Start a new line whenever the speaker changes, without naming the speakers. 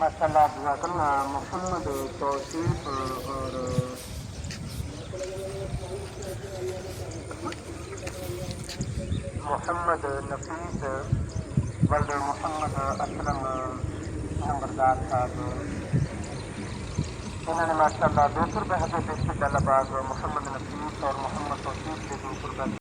माशाल्लाह जज़ाकल्लाह मोहम्मद तौसीफ और मोहम्मद नफीस वल्द मोहम्मद असलम नंबरदार साहब, इन्होंने माशाल्लाह 200 रुपये हज़रत इस्तिक़लाबाद मोहम्मद नफीस और मोहम्मद तौसीफ